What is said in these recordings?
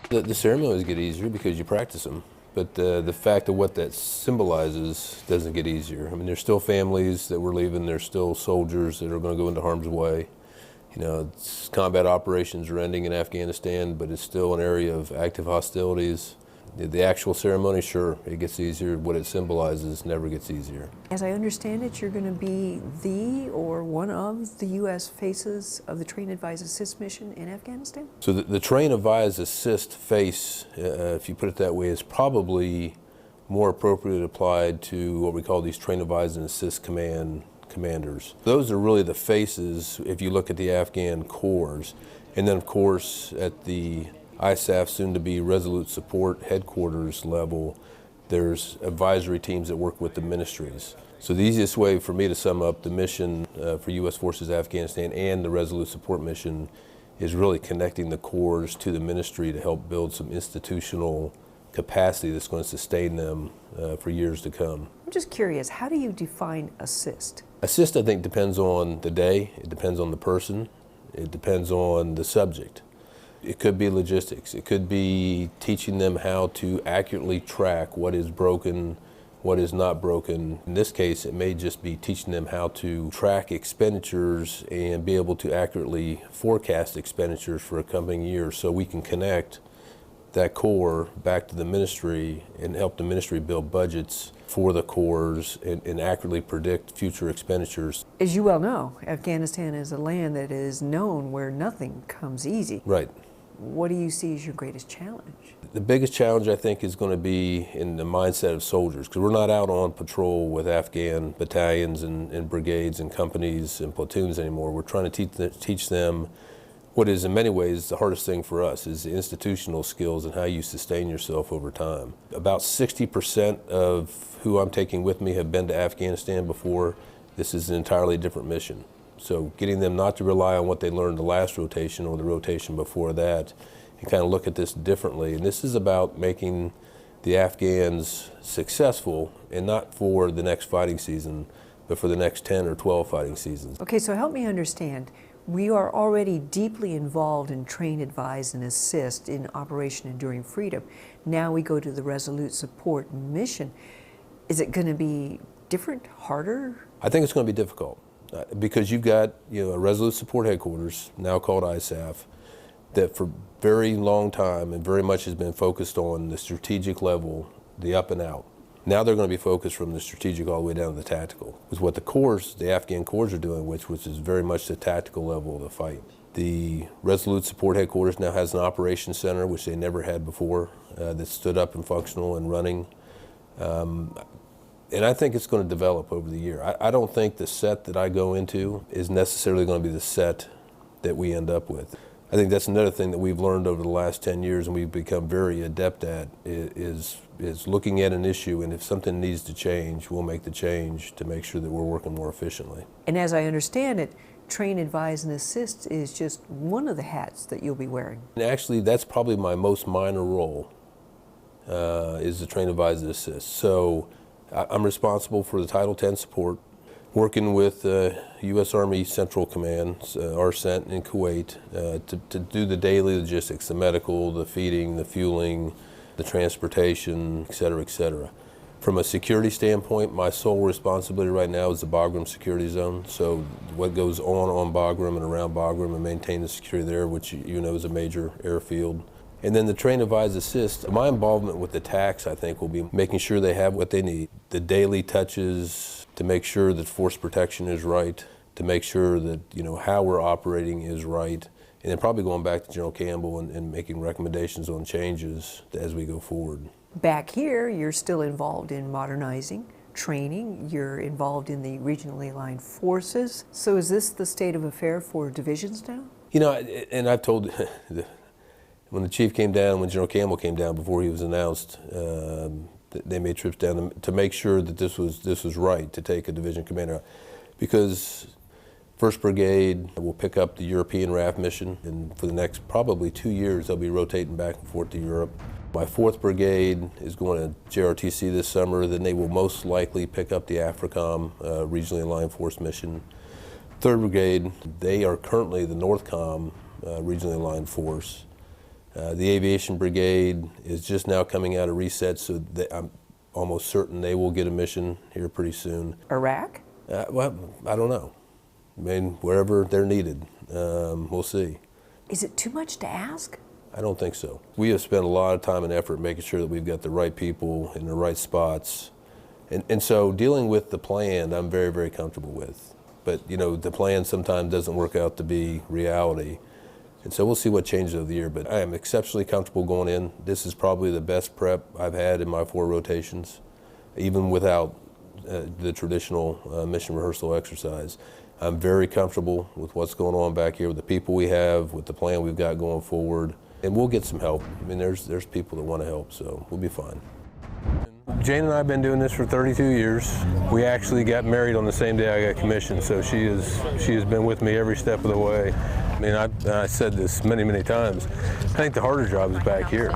The ceremonies get easier because you practice them, but the fact of what that symbolizes doesn't get easier. I mean, there's still families that we're leaving, there's still soldiers that are going to go into harm's way. You know, combat operations are ending in Afghanistan, but it's still an area of active hostilities. The actual ceremony, sure, it gets easier. What it symbolizes never gets easier. As I understand it, you're going to be the or one of the U.S. faces of the Train, Advise, Assist mission in Afghanistan? So the Train, Advise, Assist face, if you put it that way, is probably more appropriately applied to what we call these Train, Advise, and Assist commanders. Those are really the faces if you look at the Afghan corps. And then, of course, at the ISAF, soon to be Resolute Support headquarters level, there's advisory teams that work with the ministries. So the easiest way for me to sum up the mission for U.S. Forces Afghanistan and the Resolute Support mission is really connecting the corps to the ministry to help build some institutional capacity that's going to sustain them for years to come. I'm just curious, how do you define assist? Assist, I think, depends on the day, it depends on the person, it depends on the subject. It could be logistics. It could be teaching them how to accurately track what is broken, what is not broken. In this case, it may just be teaching them how to track expenditures and be able to accurately forecast expenditures for a coming year so we can connect that corps back to the ministry and help the ministry build budgets for the corps and accurately predict future expenditures. As you well know, Afghanistan is a land that is known where nothing comes easy. Right. What do you see as your greatest challenge? The biggest challenge, I think, is going to be in the mindset of soldiers, because we're not out on patrol with Afghan battalions and brigades and companies and platoons anymore. We're trying to teach them what is in many ways the hardest thing for us, is the institutional skills and how you sustain yourself over time. About 60% of who I'm taking with me have been to Afghanistan before. This is an entirely different mission. So getting them not to rely on what they learned the last rotation or the rotation before that, and kind of look at this differently. And this is about making the Afghans successful, and not for the next fighting season, but for the next 10 or 12 fighting seasons. Okay, so help me understand. We are already deeply involved in Train, Advise, and Assist in Operation Enduring Freedom. Now we go to the Resolute Support mission. Is it going to be different, harder? I think it's going to be difficult. Because you've got a Resolute Support headquarters, now called ISAF, that for a very long time and very much has been focused on the strategic level, the up and out. Now they're going to be focused from the strategic all the way down to the tactical. Is what the corps, the Afghan corps are doing, which is very much the tactical level of the fight. The Resolute Support headquarters now has an operations center, which they never had before, that stood up and functional and running. And I think it's going to develop over the year. I don't think the set that I go into is necessarily going to be the set that we end up with. I think that's another thing that we've learned over the last 10 years and we've become very adept at is looking at an issue, and if something needs to change, we'll make the change to make sure that we're working more efficiently. And as I understand it, Train, Advise, and Assist is just one of the hats that you'll be wearing. And actually, that's probably my most minor role, is the Train, Advise, and Assist. So I'm responsible for the Title X support, working with U.S. Army Central Command, RCENT in Kuwait, to do the daily logistics, the medical, the feeding, the fueling, the transportation, et cetera, et cetera. From a security standpoint, my sole responsibility right now is the Bagram security zone. So what goes on Bagram and around Bagram and maintain the security there, which you know is a major airfield. And then the Train, Advise, Assist. My involvement with the TACs, I think, will be making sure they have what they need. The daily touches to make sure that force protection is right, to make sure that how we're operating is right, and then probably going back to General Campbell and making recommendations on changes as we go forward. Back here, you're still involved in modernizing, training. You're involved in the regionally aligned forces. So is this the state of affair for divisions now? And I've told. When the chief came down, when General Campbell came down before he was announced, they made trips down to make sure that this was right to take a division commander out. Because 1st Brigade will pick up the European RAF mission, and for the next probably 2 years they'll be rotating back and forth to Europe. My 4th Brigade is going to JRTC this summer, then they will most likely pick up the AFRICOM regionally aligned force mission. 3rd Brigade, they are currently the NORTHCOM regionally aligned force. The aviation brigade is just now coming out of reset, so I'm almost certain they will get a mission here pretty soon. Iraq? Well, I don't know. I mean, wherever they're needed, we'll see. Is it too much to ask? I don't think so. We have spent a lot of time and effort making sure that we've got the right people in the right spots. And so dealing with the plan, I'm very, very comfortable with. But, you know, the plan sometimes doesn't work out to be reality. And so we'll see what changes over the year. But I am exceptionally comfortable going in. This is probably the best prep I've had in my 4 rotations, even without the traditional mission rehearsal exercise. I'm very comfortable with what's going on back here, with the people we have, with the plan we've got going forward. And we'll get some help. I mean, there's people that want to help, so we'll be fine. Jane and I have been doing this for 32 years. We actually got married on the same day I got commissioned, so she has been with me every step of the way. I mean, I said this many, many times. I think the harder job is back here.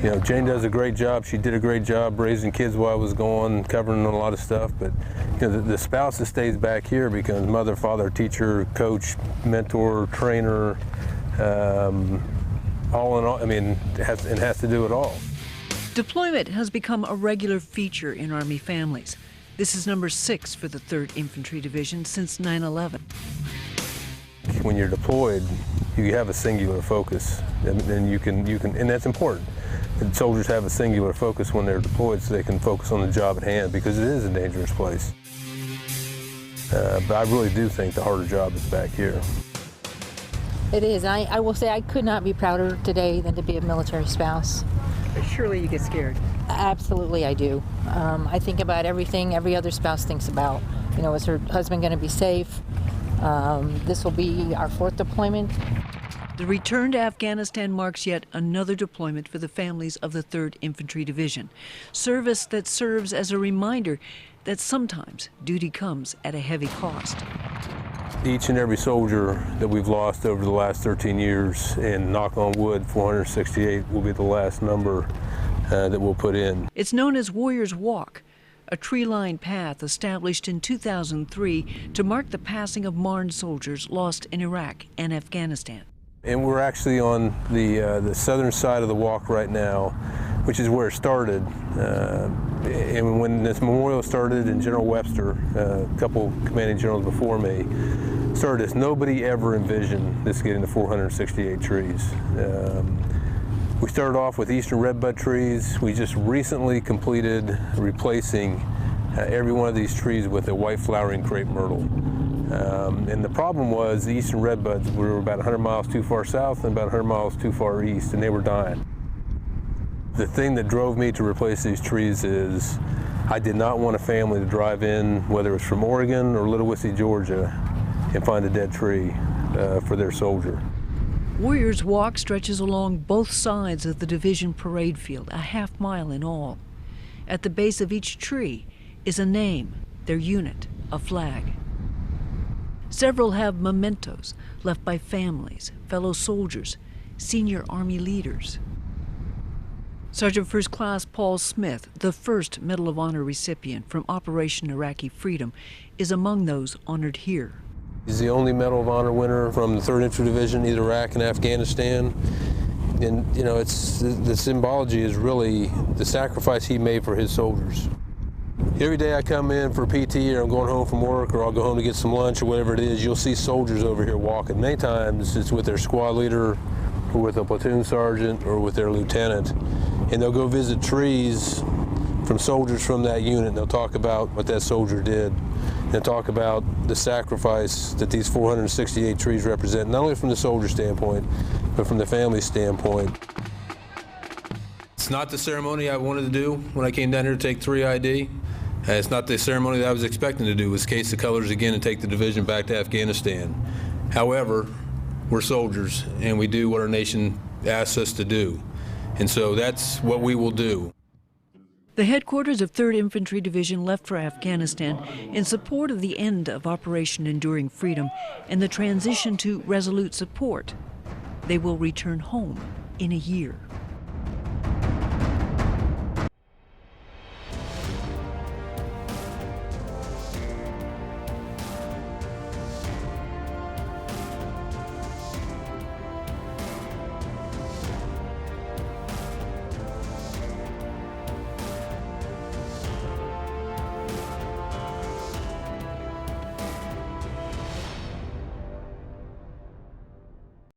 You know, Jane does a great job. She did a great job raising kids while I was gone, covering a lot of stuff. But you know, the spouse that stays back here becomes mother, father, teacher, coach, mentor, trainer. All in all, I mean, it has to do it all. Deployment has become a regular feature in Army families. This is number 6 for the 3rd Infantry Division since 9/11. When you're deployed, you have a singular focus, and you can, and that's important. And soldiers have a singular focus when they're deployed, so they can focus on the job at hand, because it is a dangerous place. But I really do think the harder job is back here. It is. I will say I could not be prouder today than to be a military spouse. Surely you get scared. Absolutely, I do. I think about everything every other spouse thinks about. You know, is her husband going to be safe? This will be our 4th deployment. The return to Afghanistan marks yet another deployment for the families of the 3rd Infantry Division. Service that serves as a reminder that sometimes duty comes at a heavy cost. Each and every soldier that we've lost over the last 13 years, and knock on wood, 468 will be the last number that we'll put in. It's known as Warriors Walk, a tree-lined path established in 2003 to mark the passing of Marne soldiers lost in Iraq and Afghanistan. And we're actually on the southern side of the walk right now, which is where it started. And when this memorial started, and General Webster, a couple commanding generals before me, started this, nobody ever envisioned this getting to 468 trees. We started off with eastern redbud trees. We just recently completed replacing every one of these trees with a white flowering crepe myrtle. And the problem was the eastern redbuds were about 100 miles too far south and about 100 miles too far east, and they were dying. The thing that drove me to replace these trees is I did not want a family to drive in, whether it's from Oregon or Little Whiskey, Georgia, and find a dead tree for their soldier. Warriors Walk stretches along both sides of the division parade field, a half-mile in all. At the base of each tree is a name, their unit, a flag. Several have mementos left by families, fellow soldiers, senior Army leaders. Sergeant First Class Paul Smith, the first Medal of Honor recipient from Operation Iraqi Freedom, is among those honored here. He's the only Medal of Honor winner from the 3rd Infantry Division, either Iraq and Afghanistan. And, you know, the symbology is really the sacrifice he made for his soldiers. Every day I come in for PT, or I'm going home from work, or I'll go home to get some lunch or whatever it is, you'll see soldiers over here walking. Many times it's with their squad leader, or with a platoon sergeant, or with their lieutenant. And they'll go visit trees from soldiers from that unit, and they'll talk about what that soldier did. And they'll talk about the sacrifice that these 468 trees represent, not only from the soldier standpoint, but from the family standpoint. It's not the ceremony I wanted to do when I came down here to take 3 ID. It's not the ceremony that I was expecting to do, was case the colors again and take the division back to Afghanistan. However, we're soldiers, and we do what our nation asks us to do. And so that's what we will do. The headquarters of 3rd Infantry Division left for Afghanistan in support of the end of Operation Enduring Freedom and the transition to resolute support. They will return home in a year.